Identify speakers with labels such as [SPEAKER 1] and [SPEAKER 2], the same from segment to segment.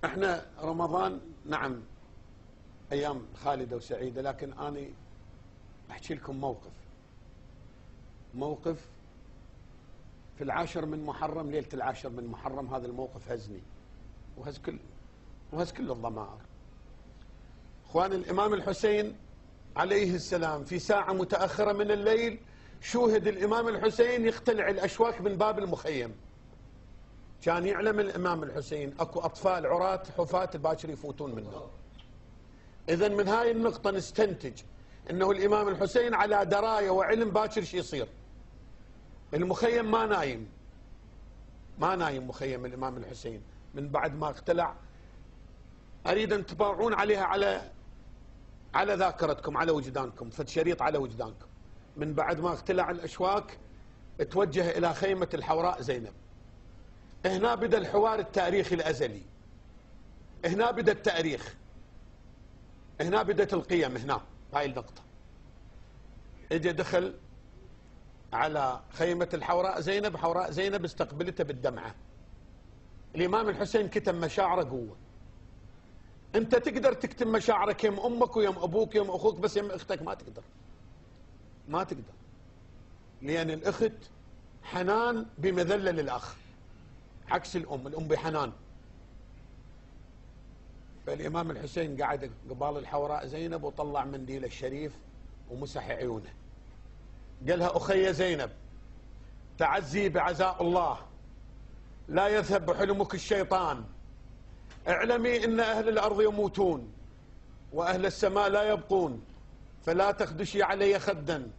[SPEAKER 1] احنا رمضان نعم ايام خالده وسعيده، لكن انا احكي لكم موقف في العاشر من محرم، ليله العاشر من محرم. هذا الموقف هزني وهز كل الضمائر. اخوان، الامام الحسين عليه السلام في ساعه متاخره من الليل شوهد الامام الحسين يختلع الاشواك من باب المخيم. كان يعلم الامام الحسين اكو اطفال عراة حفاة باكر يفوتون منه. اذا من هاي النقطه نستنتج انه الامام الحسين على درايه وعلم باكر شو يصير. المخيم ما نايم مخيم الامام الحسين من بعد ما اختلع. اريد ان تطلعون عليها على ذاكرتكم، على وجدانكم، فد شريط على وجدانكم. من بعد ما اختلع الاشواك اتوجه الى خيمه الحوراء زينب. هنا بدا الحوار التاريخي الازلي، هنا بدا التاريخ، هنا بدت القيم. هنا هاي النقطه اجى دخل على خيمه الحوراء زينب. حوراء زينب استقبلته بالدمعه. الامام الحسين كتم مشاعره قوه. انت تقدر تكتم مشاعرك يم امك ويم ابوك ويم اخوك، بس يم اختك ما تقدر، لان الاخت حنان بمذله للاخ عكس الام بحنان. فالامام الحسين قعد قبال الحوراء زينب وطلع منديله الشريف ومسح عيونه. قالها اخي زينب، تعزي بعزاء الله، لا يذهب بحلمك الشيطان. اعلمي ان اهل الارض يموتون واهل السماء لا يبقون، فلا تخدشي علي خدا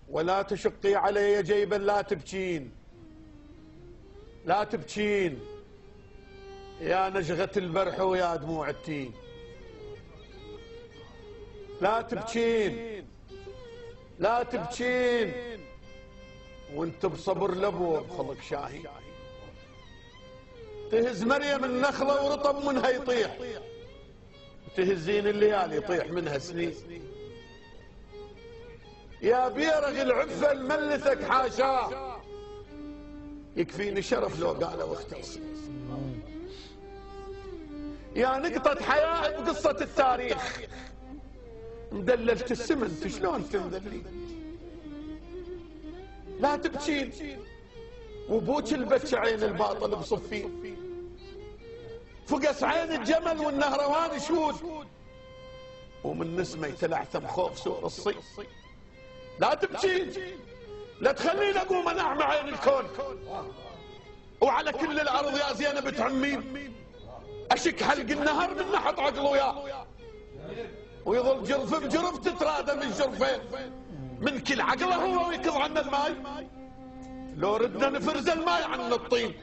[SPEAKER 1] ولا تشقي علي جيبا. لا تبكين يا نجغة البرح ويا دموع التين. لا تبكين وانت بصبر لبو بخلق شاهي. تهز مريم النخلة ورطب منها يطيح، تهزين الليالي يطيح منها سنين. يا بيرغ العفة الملثك حاشاه، يكفيني شرف لو قالوا اختص. يا نقطة حياة بقصة التاريخ، مدللت السمنت شلون تنذلين. لا تبكين وبوك البكي عين الباطل بصفين. فقس عين الجمل والنهروان شود، ومن نسمه يتلعثم خوف سور الصيف. لا تبكين، لا تخليني اقوم انعم عين الكون. وعلى كل الارض يا زينب تعمين، اشك حلق النهر من نحط عقله وياه، ويظل جرف بجرف تترادى من جرفين من كل عقله هو ويكض عنا الماي. لو ردنا نفرز الماي عن الطين.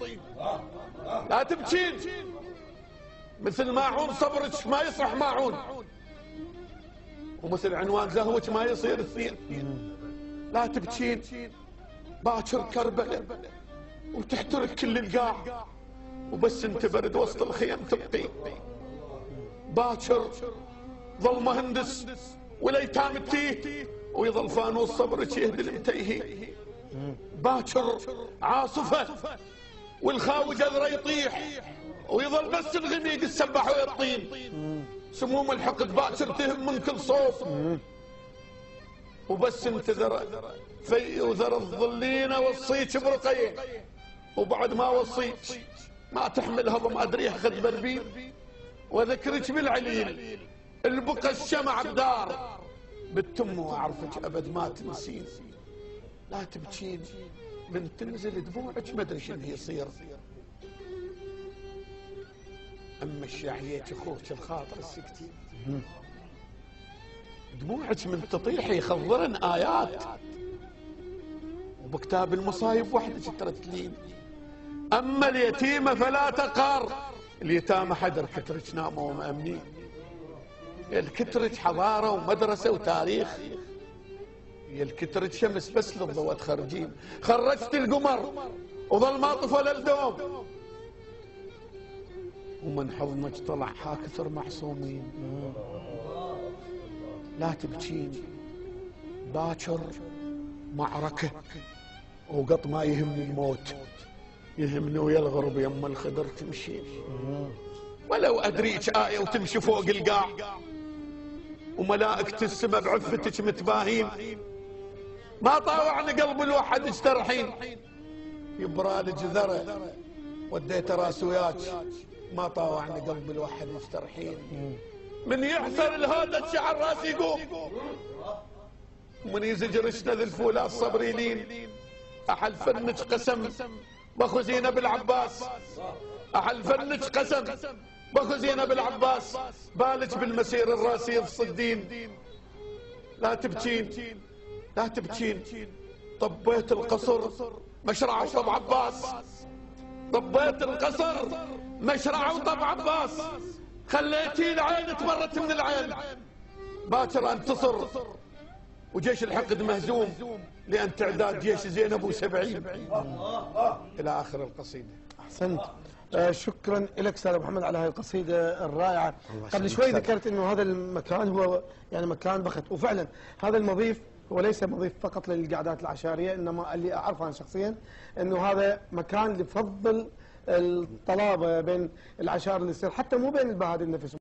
[SPEAKER 1] لا تبكين، مثل ماعون صبرك ما يصح ماعون، ومثل عنوان زهوك ما يصير اثنين. لا تبكين، باكر كربلاء وتحترق كل القاع، وبس انت برد وسط الخيم تبقي. باكر ظل مهندس والايتام التيه، ويظل فانوس صبرك يهدي المتيهي. باكر عاصفه والخاوي جذره يطيح، ويظل بس الغميق السبح ويطين. سموم الحقد باكر تهم من كل صوب، وبس انت في وذر الظلين وصيك برقيه، وبعد ما وصيك ما تحمل هضم ادريح خد بربيل. وذكرك بالعليل البقى الشمع بدار، بالتم واعرفك ابد ما تنسين. لا تبكين، من تنزل دموعك ما ادري شنو يصير. اما الشعيت اخوك الخاطر السكتين، دموعك من تطيح يخضرن ايات، وبكتاب المصايب وحدك ترتلين. اما اليتيمه فلا تقهر، اليتامى حدر كترك ناموا ومأمنين. الكترك حضاره ومدرسه وتاريخ، الكترك شمس بس للضوء تخرجين. خرجت القمر وظل ما طفل الدوم، ومن حضنك طلع حاكثر محصومين. لا تبكين، باكر معركه وقط ما يهمني الموت، يهمني ويا الغرب يما الخضر تمشين. ولو أدريك آية وتمشي فوق القاع وملائكة السماء بعفتك متباهين، ما طاوعني قلب الوحد يسترحين. يبرالج ذرة وديت راس وياك، ما طاوعني قلب الوحد يسترحين. من يحسر الهودة شعر راس يقوم، من يزجرشنا ذي الفولاء الصبرينين. أحل فنج قسم بأخو زينب العباس، أحل فنج قسم بأخو زينب العباس، بالج بالمسير الراسي الصدين. لا تبكين لا تبكين، طبيت القصر مشرع وطب عباس، طبيت القصر مشرع وطب عباس، خليتي العين تمرت من العين. باكر انتصر وجيش الحقد مهزوم، لأن تعداد جيش زينب و70. إلى آخر القصيدة.
[SPEAKER 2] أحسنت. شكرا لك استاذ ابو محمد على هذه القصيده الرائعه. قبل شوي ذكرت انه هذا المكان هو يعني مكان بخت، وفعلا هذا المضيف هو ليس مضيف فقط للقعدات العشائريه، انما اللي اعرفه انا شخصيا انه هذا مكان لفضل الطلابه بين العشائر اللي يصير، حتى مو بين البهادل نفسهم.